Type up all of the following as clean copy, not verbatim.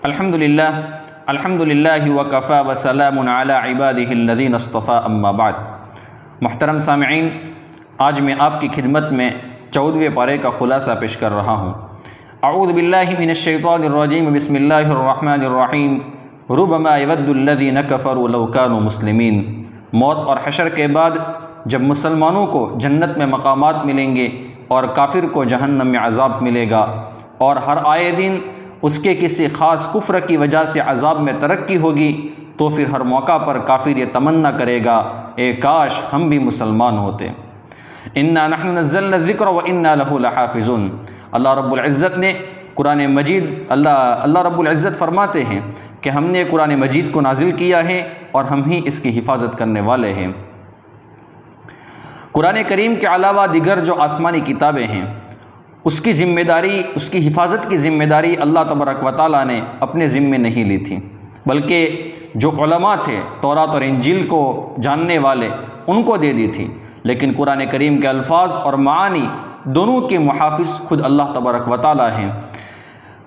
الحمدللہ وکفی وسلام علی عبادہ الذین اصطفی اما بعد۔ محترم سامعین، آج میں آپ کی خدمت میں 14ویں پارے کا خلاصہ پیش کر رہا ہوں۔ اعوذ باللہ من الشیطان الرجیم، بسم اللہ الرحمن الرحیم۔ ربما یود الذین کفروا لو کانوا مسلمین۔ موت اور حشر کے بعد جب مسلمانوں کو جنت میں مقامات ملیں گے اور کافر کو جہنم میں عذاب ملے گا، اور ہر آئے دن اس کے کسی خاص کفر کی وجہ سے عذاب میں ترقی ہوگی، تو پھر ہر موقع پر کافر یہ تمنا کرے گا، اے کاش ہم بھی مسلمان ہوتے۔ انا نحن نزلنا الذکر وانا لہ لحافظون۔ اللہ رب العزت نے قرآن مجید اللہ رب العزت فرماتے ہیں کہ ہم نے قرآن مجید کو نازل کیا ہے اور ہم ہی اس کی حفاظت کرنے والے ہیں۔ قرآن کریم کے علاوہ دیگر جو آسمانی کتابیں ہیں، اس کی ذمہ داری، اس کی حفاظت کی ذمہ داری اللہ تبارک و تعالیٰ نے اپنے ذمے نہیں لی تھی، بلکہ جو علماء تھے، تورات اور انجیل کو جاننے والے، ان کو دے دی تھی۔ لیکن قرآن کریم کے الفاظ اور معانی دونوں کے محافظ خود اللہ تبارک و تعالیٰ ہیں۔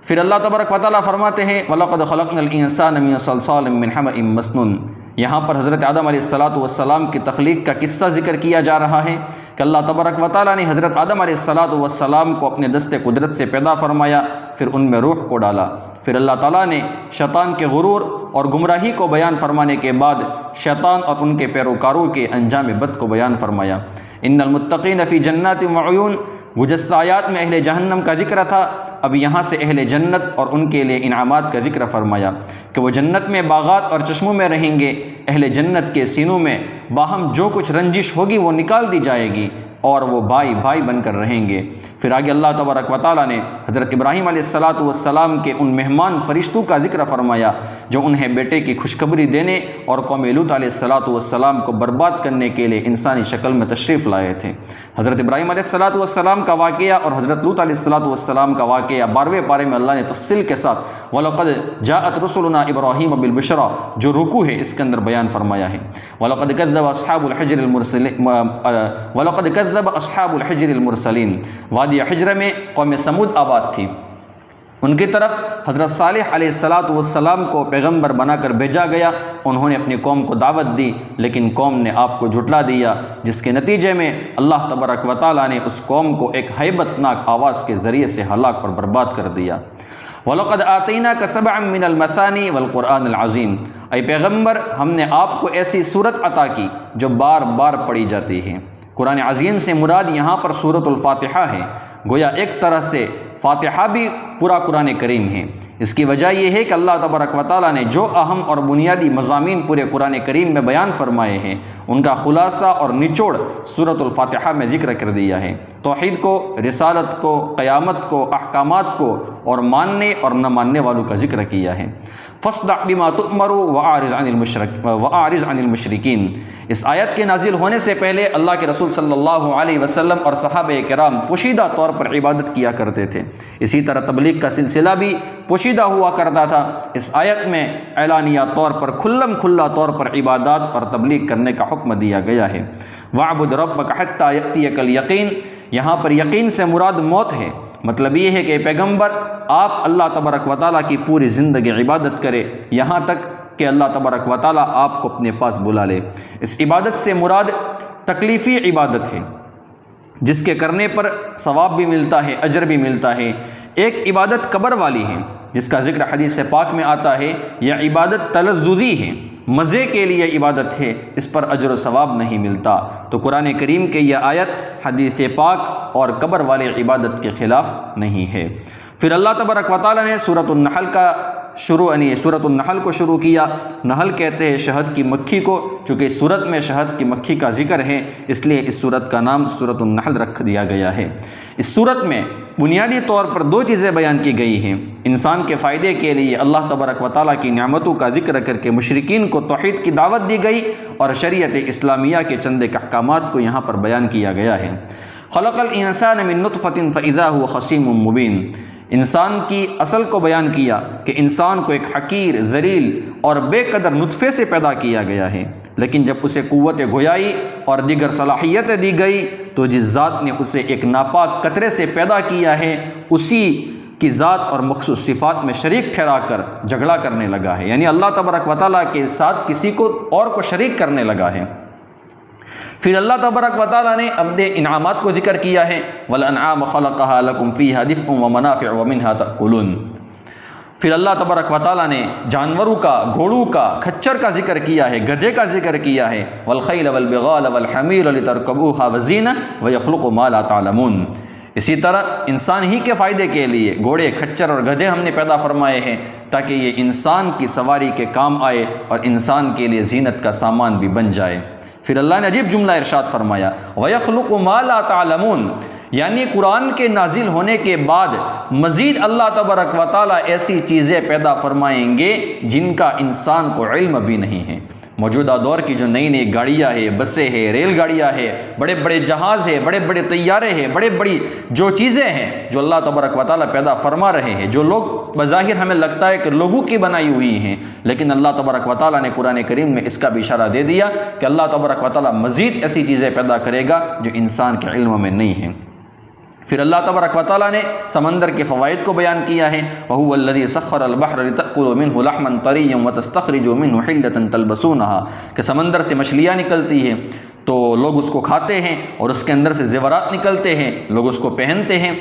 پھر اللہ تبارک و تعالیٰ فرماتے ہیں وَلَقَدْ خَلَقْنَا الْإِنسَانَ مِنْ صَلْصَالٍ مِّنْ حَمَإٍ مَسْنُونٍ۔ یہاں پر حضرت آدم علیہ السلام کی تخلیق کا قصہ ذکر کیا جا رہا ہے کہ اللہ تبارک و تعالیٰ نے حضرت آدم علیہ السلام کو اپنے دست قدرت سے پیدا فرمایا، پھر ان میں روح کو ڈالا۔ پھر اللہ تعالیٰ نے شیطان کے غرور اور گمراہی کو بیان فرمانے کے بعد شیطان اور ان کے پیروکاروں کے انجام بد کو بیان فرمایا۔ ان المتقین فی جنات وعیون۔ گزشتہ آیات میں اہل جہنم کا ذکر تھا، اب یہاں سے اہل جنت اور ان کے لیے انعامات کا ذکر فرمایا کہ وہ جنت میں باغات اور چشموں میں رہیں گے۔ اہل جنت کے سینوں میں باہم جو کچھ رنجش ہوگی وہ نکال دی جائے گی اور وہ بھائی بھائی بن کر رہیں گے۔ پھر آگے اللہ تبارک و تعالیٰ نے حضرت ابراہیم علیہ السلام کے ان مہمان فرشتوں کا ذکر فرمایا جو انہیں بیٹے کی خوشخبری دینے اور قوم لوط علیہ السلام کو برباد کرنے کے لیے انسانی شکل میں تشریف لائے تھے۔ حضرت ابراہیم علیہ السلام کا واقعہ اور حضرت لوط علیہ السلام کا واقعہ 12ویں پارے میں اللہ نے تفصیل کے ساتھ وَلَقَدْ جَاءَتْ رُسُلُنَا إِبْرَاهِيمَ بِالْبُشْرَى جو رکوع ہے اس کے اندر بیان فرمایا ہے۔ وَلَقَدْ كَذَّبَ أَصْحَابُ الْحِجْرِ الْمُرْسَلِينَ۔ وادی حجر میں قوم سمود آباد تھی، ان کی طرف حضرت صالح علیہ السلام کو پیغمبر بنا کر بھیجا گیا۔ انہوں نے اپنی قوم کو دعوت دی، لیکن قوم نے آپ کو جھٹلا دیا، جس کے نتیجے میں اللہ تبارک و تعالیٰ نے اس قوم کو ایک ہیبت ناک آواز کے ذریعے سے ہلاک اور برباد کر دیا۔ وَلَقَدْ آتَيْنَاكَ سَبْعًا مِّنَ الْمَثَانِي وَالْقُرْآنِ الْعَظِيمِ۔ اے پیغمبر، ہم نے آپ کو ایسی صورت عطا کی جو بار بار پڑھی جاتی ہے۔ قرآن عظیم سے مراد یہاں پر سورۃ الفاتحہ ہے، گویا ایک طرح سے فاتحہ بھی پورا قرآن کریم ہے۔ اس کی وجہ یہ ہے کہ اللہ تبارک و تعالیٰ نے جو اہم اور بنیادی مضامین پورے قرآن کریم میں بیان فرمائے ہیں، ان کا خلاصہ اور نچوڑ سورۃ الفاتحہ میں ذکر کر دیا ہے۔ توحید کو، رسالت کو، قیامت کو، احکامات کو اور ماننے اور نہ ماننے والوں کا ذکر کیا ہے۔ فَاصْدَعْ بِمَا تُؤْمَرُ وَأَعْرِضْ عَنِ الْمُشْرِكِينَ۔ اس آیت کے نازل ہونے سے پہلے اللہ کے رسول صلی اللہ علیہ وسلم اور صحابہ کرام پوشیدہ طور پر عبادت کیا کرتے تھے، اسی طرح تبلیغ کا سلسلہ بھی پوشیدہ ہوا کرتا تھا۔ اس آیت میں اعلانیہ طور پر کھلا طور پر عبادات اور تبلیغ کرنے کا حکم دیا گیا ہے۔ وَاعْبُدْ رَبَّكَ حَتَّى يَأْتِيَكَ الْيَقِينُ۔ یہاں پر یقین سے مراد موت ہے۔ مطلب یہ ہے کہ پیغمبر آپ اللہ تبارک و تعالیٰ کی پوری زندگی عبادت کرے یہاں تک کہ اللہ تبارک و تعالیٰ آپ کو اپنے پاس بلا لے۔ اس عبادت سے مراد تکلیفی عبادت ہے، جس کے کرنے پر ثواب بھی ملتا ہے، اجر بھی ملتا ہے۔ ایک عبادت قبر والی ہے جس کا ذکر حدیث پاک میں آتا ہے، یہ عبادت تلذذی ہے، مزے کے لیے عبادت ہے، اس پر اجر و ثواب نہیں ملتا۔ تو قرآن کریم کے یہ آیت حدیث پاک اور قبر والے عبادت کے خلاف نہیں ہے۔ پھر اللہ تبارک و تعالیٰ نے سورۃ النحل کو شروع کیا۔ نحل کہتے ہیں شہد کی مکھی کو، چونکہ اس سورت میں شہد کی مکھی کا ذکر ہے، اس لیے اس سورت کا نام سورۃ النحل رکھ دیا گیا ہے۔ اس سورت میں بنیادی طور پر دو چیزیں بیان کی گئی ہیں۔ انسان کے فائدے کے لیے اللہ تبارک و تعالیٰ کی نعمتوں کا ذکر کر کے مشرکین کو توحید کی دعوت دی گئی، اور شریعت اسلامیہ کے چند ایک احکامات کو یہاں پر بیان کیا گیا ہے۔ خلق الانسان من نطفة فاذا هو خصیم مبین۔ انسان کی اصل کو بیان کیا کہ انسان کو ایک حقیر، ذلیل اور بے قدر نطفے سے پیدا کیا گیا ہے، لیکن جب اسے قوت گویائی اور دیگر صلاحیتیں دی گئی تو جس ذات نے اسے ایک ناپاک قطرے سے پیدا کیا ہے، اسی کی ذات اور مخصوص صفات میں شریک ٹھہرا کر جھگڑا کرنے لگا ہے، یعنی اللہ تبارک و تعالیٰ کے ساتھ کسی کو اور کو شریک کرنے لگا ہے۔ پھر اللہ تبارک و تعالیٰ نے اپنے انعامات کو ذکر کیا ہے، وَالْأَنْعَامَ خَلَقَهَا لَكُمْ فِيهَا دِفْءٌ وَمَنَافِعُ وَمِنْهَا تَأْكُلُونَ۔ پھر اللہ تبارک و تعالیٰ نے جانوروں کا، گھوڑوں کا، کھچر کا ذکر کیا ہے، گدھے کا ذکر کیا ہے، وَالْخَيْلَ وَالْبِغَالَ وَالْحَمِيرَ لِتَرْكَبُوهَا وَزِينَةً وَيَخْلُقُ مَا لَا تَعْلَمُونَ۔ اسی طرح انسان ہی کے فائدے کے لیے گھوڑے، کھچر اور گدھے ہم نے پیدا فرمائے ہیں تاکہ یہ انسان کی سواری کے کام آئے اور انسان کے لیے زینت کا سامان بھی بن جائے۔ پھر اللہ نے عجیب جملہ ارشاد فرمایا، وَيَخْلُقُ مَا لَا تَعْلَمُونَ، یعنی قرآن کے نازل ہونے کے بعد مزید اللہ تبارک و تعالیٰ ایسی چیزیں پیدا فرمائیں گے جن کا انسان کو علم بھی نہیں ہے۔ موجودہ دور کی جو نئی نئی گاڑیاں ہیں، بسیں ہیں، ریل گاڑیاں ہیں، بڑے بڑے جہاز ہیں، بڑے بڑے طیارے ہیں، بڑے بڑی جو چیزیں ہیں جو اللہ تبارک و تعالیٰ پیدا فرما رہے ہیں، جو لوگ بظاہر ہمیں لگتا ہے کہ لوگوں کی بنائی ہوئی ہیں، لیکن اللہ تبارک و تعالیٰ نے قرآن کریم میں اس کا بھی اشارہ دے دیا کہ اللہ تبارک و تعالیٰ مزید ایسی چیزیں پیدا کرے گا جو انسان کے علم میں نہیں ہیں۔ پھر اللہ تبارک و تعالیٰ نے سمندر کے فوائد کو بیان کیا ہے، وَهُوَ الَّذِي سَخَّرَ الْبَحْرَ لِتَأْكُلُوا مِنْهُ لَحْمًا طَرِيًّا وَتَسْتَخْرِجُوا مِنْهُ حِلْيَةً تَلْبَسُونَهَا، کہ سمندر سے مچھلیاں نکلتی ہیں تو لوگ اس کو کھاتے ہیں اور اس کے اندر سے زیورات نکلتے ہیں، لوگ اس کو پہنتے ہیں۔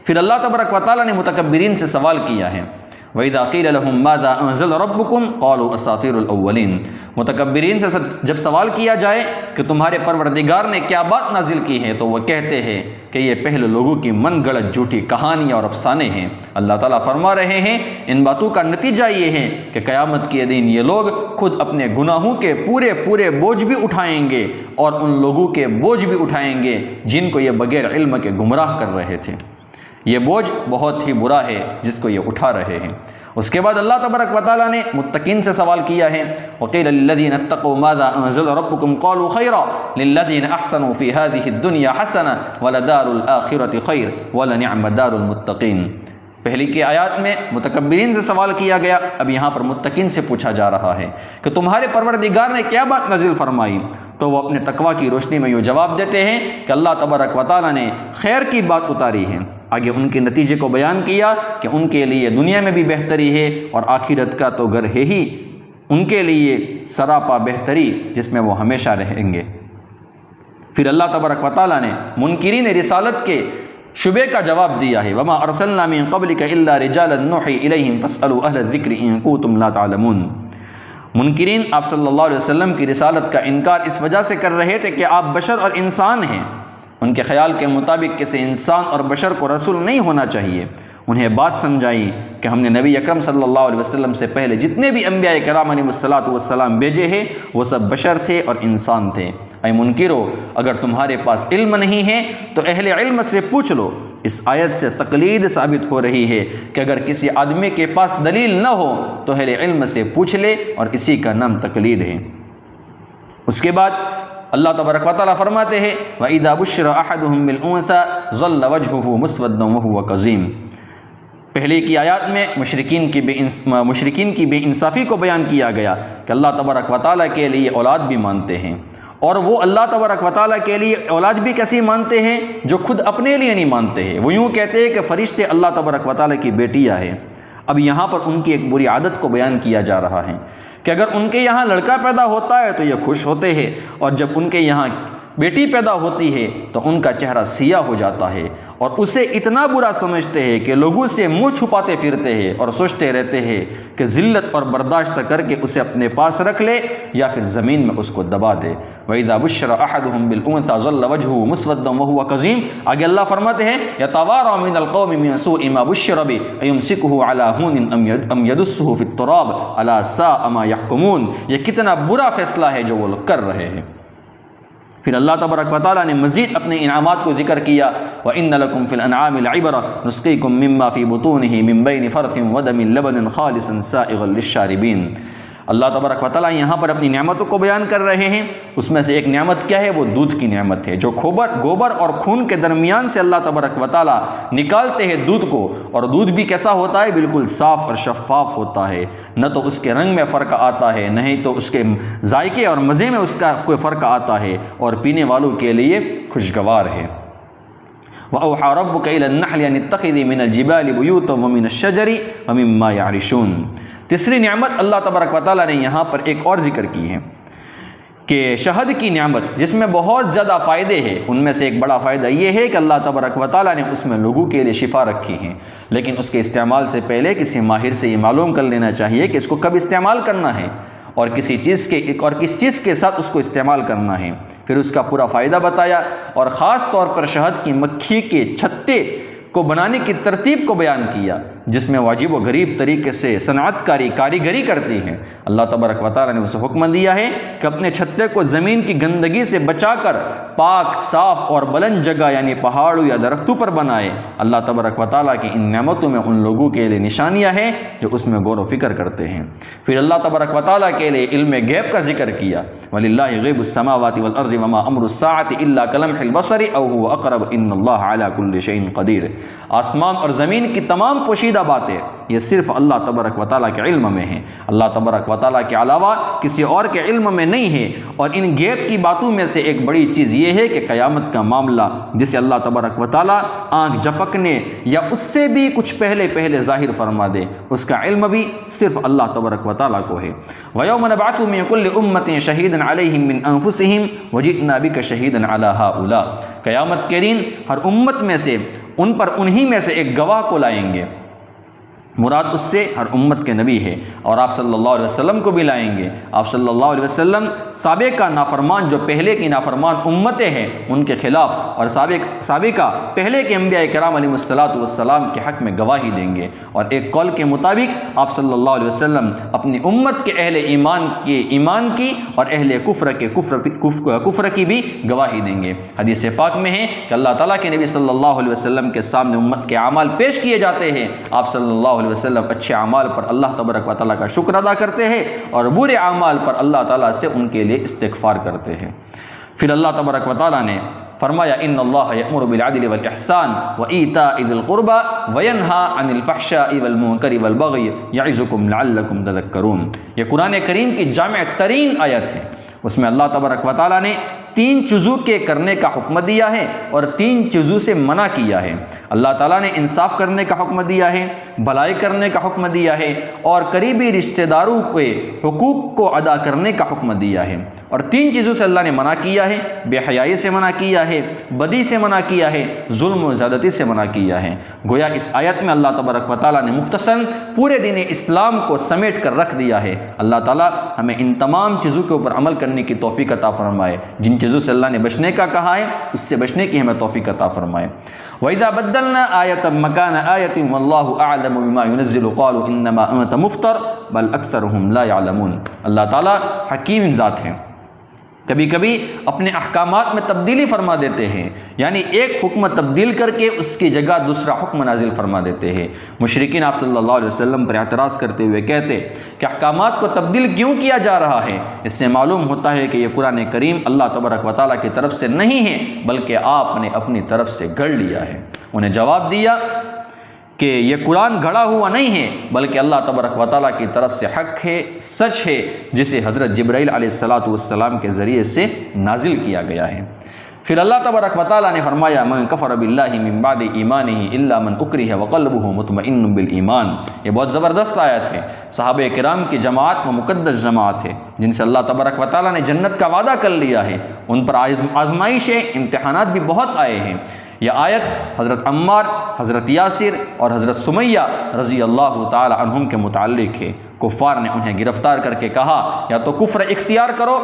پھر اللہ تبارک و تعالیٰ نے متکبرین سے سوال کیا ہے، وَإِذَا قِيلَ لَهُم مَاذَا أَنزَلَ رَبُّكُمْ قَالُوا أَسَاطِيرُ الْأَوَّلِينَ۔ متکبرین سے جب سوال کیا جائے کہ تمہارے پروردگار نے کیا بات نازل کی ہے تو وہ کہتے ہیں کہ یہ پہلے لوگوں کی من گڑت جھوٹی کہانیاں اور افسانے ہیں۔ اللہ تعالیٰ فرما رہے ہیں ان باتوں کا نتیجہ یہ ہے کہ قیامت کے دن یہ لوگ خود اپنے گناہوں کے پورے بوجھ بھی اٹھائیں گے اور ان لوگوں کے بوجھ بھی اٹھائیں گے جن کو یہ بغیر علم کے گمراہ کر رہے تھے۔ یہ بوجھ بہت ہی برا ہے جس کو یہ اٹھا رہے ہیں۔ اس کے بعد اللہ تبارک و تعالیٰ نے متقین سے سوال کیا ہے، وَقِيلَ لِلَّذِينَ اتَّقُوا مَاذَا أَنزَلَ رَبُّكُمْ قَالُوا خَيْرًا لِلَّذِينَ أَحْسَنُوا فِي هَذِهِ الدُّنْيَا حَسَنَةً وَلَدَارُ الْآخِرَةِ خَيْرٌ وَلَنِعْمَ دَارُ الْمُتَّقِينَ۔ پہلی کی آیات میں متکبرین سے سوال کیا گیا، اب یہاں پر متقین سے پوچھا جا رہا ہے کہ تمہارے پروردگار نے کیا بات نازل فرمائی، تو وہ اپنے تقویٰ کی روشنی میں یہ جواب دیتے ہیں کہ اللہ تبارک و تعالیٰ نے خیر کی بات اتاری ہے۔ آگے ان کے نتیجے کو بیان کیا کہ ان کے لیے دنیا میں بھی بہتری ہے اور آخرت کا تو گھر ہے ہی ان کے لیے سراپا بہتری جس میں وہ ہمیشہ رہیں گے۔ پھر اللہ تبارک و تعالیٰ نے منکرین رسالت کے شبے کا جواب دیا ہے، وَمَا أَرْسَلْنَا مِن قَبْلِكَ إِلَّا رِجَالًا نُوحِي إِلَيْهِمْ فَاسْأَلُوا أَهْلَ الذِّكْرِ إِن كُنتُمْ لَا تَعْلَمُونَ۔ منکرین آپ صلی اللہ علیہ وسلم کی رسالت کا انکار اس وجہ سے کر رہے تھے کہ آپ بشر اور انسان ہیں۔ ان کے خیال کے مطابق کسی انسان اور بشر کو رسول نہیں ہونا چاہیے۔ انہیں بات سمجھائی کہ ہم نے نبی اکرم صلی اللہ علیہ وسلم سے پہلے جتنے بھی انبیاء کرام علیہ الصلاۃ والسلام بھیجے ہیں وہ سب بشر تھے اور انسان تھے۔ اے منکرو، اگر تمہارے پاس علم نہیں ہے تو اہل علم سے پوچھ لو۔ اس آیت سے تقلید ثابت ہو رہی ہے کہ اگر کسی آدمی کے پاس دلیل نہ ہو تو اہل علم سے پوچھ لے، اور اسی کا نام تقلید ہے۔ اس کے بعد اللہ تبارک و تعالیٰ فرماتے ہیں، وَإِذَا بُشِّرَ أَحَدُهُم بِالْأُنثَىٰ ظَلَّ وَجْهُهُ مُسْوَدًّا وَهُوَ كَظِيمٌ۔ پہلے کی آیات میں مشرکین کی بے انصافی کو بیان کیا گیا کہ اللہ تبارک و تعالیٰ کے لیے اولاد بھی مانتے ہیں، اور وہ اللہ تبارک و تعالیٰ کے لیے اولاد بھی کیسی مانتے ہیں جو خود اپنے لیے نہیں مانتے ہیں۔ وہ یوں کہتے ہیں کہ فرشتے اللہ تبارک و تعالیٰ کی بیٹیاں ہیں۔ اب یہاں پر ان کی ایک بری عادت کو بیان کیا جا رہا ہے کہ اگر ان کے یہاں لڑکا پیدا ہوتا ہے تو یہ خوش ہوتے ہیں، اور جب ان کے یہاں بیٹی پیدا ہوتی ہے تو ان کا چہرہ سیاہ ہو جاتا ہے، اور اسے اتنا برا سمجھتے ہیں کہ لوگوں سے منہ چھپاتے پھرتے ہیں اور سوچتے رہتے ہیں کہ ذلت اور برداشت کر کے اسے اپنے پاس رکھ لے یا پھر زمین میں اس کو دبا دے۔ وَإِذَا بُشِّرَ أَحَدُهُم بِالْأُنثَىٰ ظَلَّ وَجْهُهُ مُسْوَدًّا وَهُوَ كَظِيمٌ۔ آگے اللہ فرماتے ہیں، يَتَوَارَىٰ مِنَ الْقَوْمِ مِن سُوءِ مَا بُشِّرَ بِهِ أَيُمْسِكُهُ عَلَىٰ هُونٍ أَمْ يَدُسُّهُ فِي التُّرَابِ أَلَا سَاءَ مَا يَحْكُمُونَ۔ یہ کتنا برا فیصلہ ہے جو وہ لوگ کر رہے ہیں۔ پھر اللہ تبارک و تعالیٰ نے مزید اپنے انعامات کو ذکر کیا، وَإِنَّ لَكُمْ فِي الْأَنْعَامِ لَعِبْرَةً نُسْقِيكُم مِّمَّا فِي بُطُونِهِ مِن بَيْنِ فَرْثٍ وَدَمٍ لَبَنٍ خَالِصٍ سَائِغًا لِلشَّارِبِينَ۔ اللہ تبارک و تعالیٰ یہاں پر اپنی نعمتوں کو بیان کر رہے ہیں۔ اس میں سے ایک نعمت کیا ہے؟ وہ دودھ کی نعمت ہے، جو گوبر اور خون کے درمیان سے اللہ تبارک و تعالیٰ نکالتے ہیں دودھ کو، اور دودھ بھی کیسا ہوتا ہے؟ بالکل صاف اور شفاف ہوتا ہے، نہ تو اس کے رنگ میں فرق آتا ہے، نہ ہی تو اس کے ذائقے اور مزے میں اس کا کوئی فرق آتا ہے، اور پینے والوں کے لیے خوشگوار ہے۔ وَأَوْحَىٰ رَبُّكَ إِلَى النَّحْلِ أَنِ اتَّخِذِي مِنَ الْجِبَالِ بُيُوتًا وَمِنَ الشَّجَرِ وَمِمَّا يَعْرِشُونَ۔ تیسری نعمت اللہ تبارک و تعالیٰ نے یہاں پر ایک اور ذکر کی ہے کہ شہد کی نعمت جس میں بہت زیادہ فائدے ہیں، ان میں سے ایک بڑا فائدہ یہ ہے کہ اللہ تبارک و تعالیٰ نے اس میں لوگوں کے لیے شفا رکھی ہیں، لیکن اس کے استعمال سے پہلے کسی ماہر سے یہ معلوم کر لینا چاہیے کہ اس کو کب استعمال کرنا ہے اور کس چیز کے ساتھ اس کو استعمال کرنا ہے۔ پھر اس کا پورا فائدہ بتایا اور خاص طور پر شہد کی مکھی کے چھتے کو بنانے کی ترتیب کو بیان کیا، جس میں واجب و غریب طریقے سے صنعت کاریگری کرتی ہیں۔ اللہ تبارک و تعالیٰ نے اسے حکم دیا ہے کہ اپنے چھتے کو زمین کی گندگی سے بچا کر پاک، صاف اور بلند جگہ یعنی پہاڑوں یا درختوں پر بنائے۔ اللہ تبارک و تعالیٰ کی ان نعمتوں میں ان لوگوں کے لیے نشانیاں ہیں جو اس میں غور و فکر کرتے ہیں۔ پھر اللہ تبارک و تعالیٰ کے لیے علم غیب کا ذکر کیا، وَلِلَّهِ غَيْبُ السَّمَاوَاتِ وَالْأَرْضِ وَمَا أَمْرُ السَّاعَةِ إِلَّا كَلَمْحِ الْبَصَرِ أَوْ هُوَ أَقْرَبُ إِنَّ اللَّهَ عَلَى كُلِّ شَيْءٍ قَدِيرٌ۔ آسمان اور زمین کی تمام پوشیدہ باتیں یہ صرف اللہ تبارک و تعالیٰ کے علم میں ہیں، اللہ تبارک و تعالیٰ کے علاوہ کسی اور کے علم میں نہیں ہے۔ اور ان غیب کی باتوں میں سے ایک بڑی چیز یہ ہے کہ قیامت کا معاملہ جسے اللہ تبارک و تعالیٰ آنکھ جھپکنے یا اس سے بھی کچھ پہلے ظاہر فرما دے، اس کا علم بھی صرف اللہ تبارک و تعالیٰ کو ہے۔ وَيَوْمَ نَبْعَثُ مِن كُلِّ أُمَّةٍ شَهِيدًا عَلَيْهِم مِّنْ أَنفُسِهِمْ وَجِئْنَا بِكَ شَهِيدًا عَلَىٰ هَٰؤُلَاءِ۔ قیامت کے دن ہر امت میں سے ان پر انہی میں سے ایک گواہ کو لائیں گے، مراد اس سے ہر امت کے نبی ہے، اور آپ صلی اللہ علیہ وسلم کو بھی لائیں گے۔ آپ صلی اللہ علیہ وسلم سابقہ نافرمان جو پہلے کی نافرمان امتیں ہیں ان کے خلاف، اور سابقہ پہلے کے انبیاء کرام علیہ السلام کے حق میں گواہی دیں گے، اور ایک قول کے مطابق آپ صلی اللہ علیہ وسلم اپنی امت کے اہل ایمان کی اور اہل کفر کی بھی گواہی دیں گے۔ حدیث پاک میں ہے کہ اللہ تعالیٰ کے نبی صلی اللہ علیہ وسلم کے سامنے امت کے اعمال پیش کیے جاتے ہیں، آپ صلی اللہ علیہ وسلم اچھے اعمال پر اللہ تبارک و تعالیٰ کا شکر ادا کرتے ہیں اور برے اعمال پر اللہ تعالیٰ سے ان کے لیے استغفار کرتے ہیں۔ پھر اللہ تبارک و تعالیٰ نے فرمایا ان اللہ یأمر بالعدل والاحسان وایتاء ذی القربى وینہی عن الفحشاء والمنکر والبغی یعظکم لعلکم تذکرون۔ یہ قرآن کریم کی جامع ترین آیت ہے، اس میں اللہ تبارک و تعالیٰ نے 3 چیزوں کے کرنے کا حکم دیا ہے اور 3 چیزوں سے منع کیا ہے۔ اللہ تعالیٰ نے انصاف کرنے کا حکم دیا ہے، بھلائی کرنے کا حکم دیا ہے، اور قریبی رشتہ داروں کے حقوق کو ادا کرنے کا حکم دیا ہے۔ اور 3 چیزوں سے اللہ نے منع کیا ہے، بے حیائی سے منع کیا ہے، بدی سے منع کیا ہے، ظلم و زیادتی سے منع کیا ہے۔ گویا اس آیت میں اللہ تبارک و تعالیٰ نے مختصراً پورے دین اسلام کو سمیٹ کر رکھ دیا ہے۔ اللہ تعالیٰ ہمیں ان تمام چیزوں کے اوپر عمل کرنے کی توفیق عطا فرمائے، جن چیزوں سے اللہ نے بچنے کا کہا ہے اس سے بچنے کی ہمیں توفیق عطا فرمائے۔ وَإِذَا بَدَّلْنَا آيَةً مَّكَانَ آيَةٍ وَاللَّهُ أَعْلَمُ بِمَا يُنَزِّلُ قَالُوا إِنَّمَا أَنتَ مُفْتَرٍ بَلْ أَكْثَرُهُمْ لَا يَعْلَمُونَ۔ اللہ تعالیٰ حکیم ذات ہیں، کبھی کبھی اپنے احکامات میں تبدیلی فرما دیتے ہیں، یعنی ایک حکم تبدیل کر کے اس کی جگہ دوسرا حکم نازل فرما دیتے ہیں۔ مشرکین آپ صلی اللہ علیہ وسلم پر اعتراض کرتے ہوئے کہتے کہ احکامات کو تبدیل کیوں کیا جا رہا ہے؟ اس سے معلوم ہوتا ہے کہ یہ قرآن کریم اللہ تبارک و تعالیٰ کی طرف سے نہیں ہے بلکہ آپ نے اپنی طرف سے گھڑ لیا ہے۔ انہیں جواب دیا کہ یہ قرآن گھڑا ہوا نہیں ہے بلکہ اللہ تبارک و تعالیٰ کی طرف سے حق ہے، سچ ہے، جسے حضرت جبرائیل علیہ السلام کے ذریعے سے نازل کیا گیا ہے۔ پھر اللہ تبارک و تعالیٰ نے فرمایا من کفر باللہ من بعد ایمانہ الا من اکرہ وقلبہ مطمئن بالایمان۔ یہ بہت زبردست آیت ہے۔ صحابہ کرام کی جماعت وہ مقدس جماعت ہے جن سے اللہ تبارک و تعالیٰ نے جنت کا وعدہ کر لیا ہے، ان پر آزمائشیں، امتحانات بھی بہت آئے ہیں۔ یہ آیت حضرت عمار، حضرت یاسر اور حضرت سمیہ رضی اللہ تعالی عنہم کے متعلق ہے۔ کفار نے انہیں گرفتار کر کے کہا یا تو کفر اختیار کرو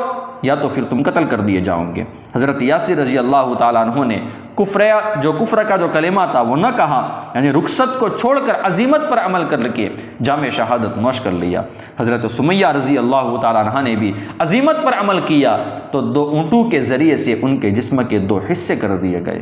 یا تو پھر تم قتل کر دیے جاؤ گے۔ حضرت یاسر رضی اللہ تعالی عنہ نے کفر کا جو کلمہ تھا وہ نہ کہا، یعنی رخصت کو چھوڑ کر عزیمت پر عمل کر کے جام شہادت نوش کر لیا۔ حضرت سمیہ رضی اللہ تعالی عنہ نے بھی عزیمت پر عمل کیا تو 2 اونٹوں کے ذریعے سے ان کے جسم کے 2 حصے کر دیے گئے۔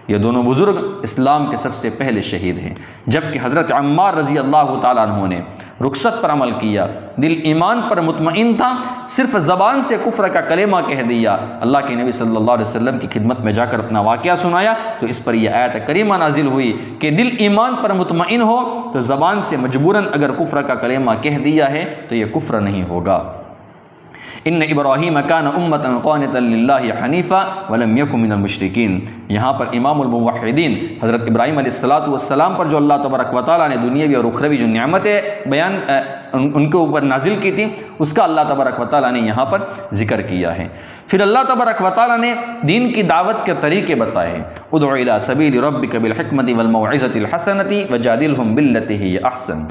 یہ دونوں بزرگ اسلام کے سب سے پہلے شہید ہیں، جبکہ حضرت عمار رضی اللہ تعالیٰ عنہ نے رخصت پر عمل کیا، دل ایمان پر مطمئن تھا، صرف زبان سے کفر کا کلمہ کہہ دیا۔ اللہ کے نبی صلی اللہ علیہ وسلم کی خدمت میں جا کر اپنا واقعہ سنایا تو اس پر یہ آیت کریمہ نازل ہوئی کہ دل ایمان پر مطمئن ہو تو زبان سے مجبوراً اگر کفر کا کلمہ کہہ دیا ہے تو یہ کفر نہیں ہوگا۔ ان ابراہیم کان امۃ قانتا للہ حنیفا ولم یک من المشرکین۔ یہاں پر امام الموحدین حضرت ابراہیم علیہ السلام پر جو اللہ تبارک و تعالیٰ نے دنیاوی اور اخروی جو نعمتیں بیان ان کے اوپر نازل کی تھی، اس کا اللہ تبارک و تعالیٰ نے یہاں پر ذکر کیا ہے۔ پھر اللہ تبارک و تعالیٰ نے دین کی دعوت کے طریقے بتائے ہیں، ادع الی سبیل ربک بالحکمۃ والموعظۃ الحسنۃ وجادلہم باللتی ہی احسن۔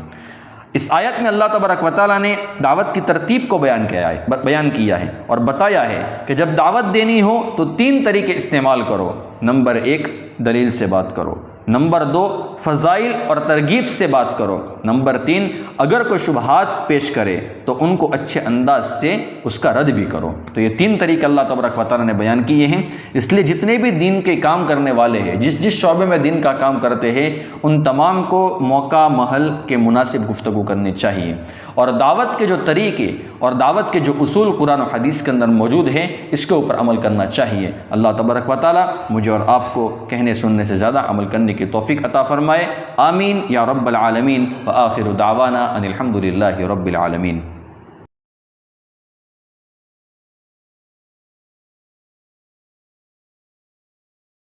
اس آیت میں اللہ تبارک و تعالیٰ نے دعوت کی ترتیب کو بیان کیا ہے اور بتایا ہے کہ جب دعوت دینی ہو تو 3 طریقے استعمال کرو۔ نمبر 1 دلیل سے بات کرو، نمبر 2 فضائل اور ترغیب سے بات کرو، نمبر 3 اگر کوئی شبہات پیش کرے تو ان کو اچھے انداز سے اس کا رد بھی کرو۔ تو یہ 3 طریقے اللہ تبارک و تعالیٰ نے بیان کیے ہیں۔ اس لیے جتنے بھی دین کے کام کرنے والے ہیں، جس شعبے میں دین کا کام کرتے ہیں، ان تمام کو موقع محل کے مناسب گفتگو کرنی چاہیے، اور دعوت کے جو طریقے اور دعوت کے جو اصول قرآن و حدیث کے اندر موجود ہیں، اس کے اوپر عمل کرنا چاہیے۔ اللہ تبارک و تعالیٰ مجھے اور آپ کو کہنے سننے سے زیادہ عمل کرنے کی توفیق عطا فرمائے، آمین یا رب العالمین، وآخر دعوانا ان الحمد للہ رب العالمین۔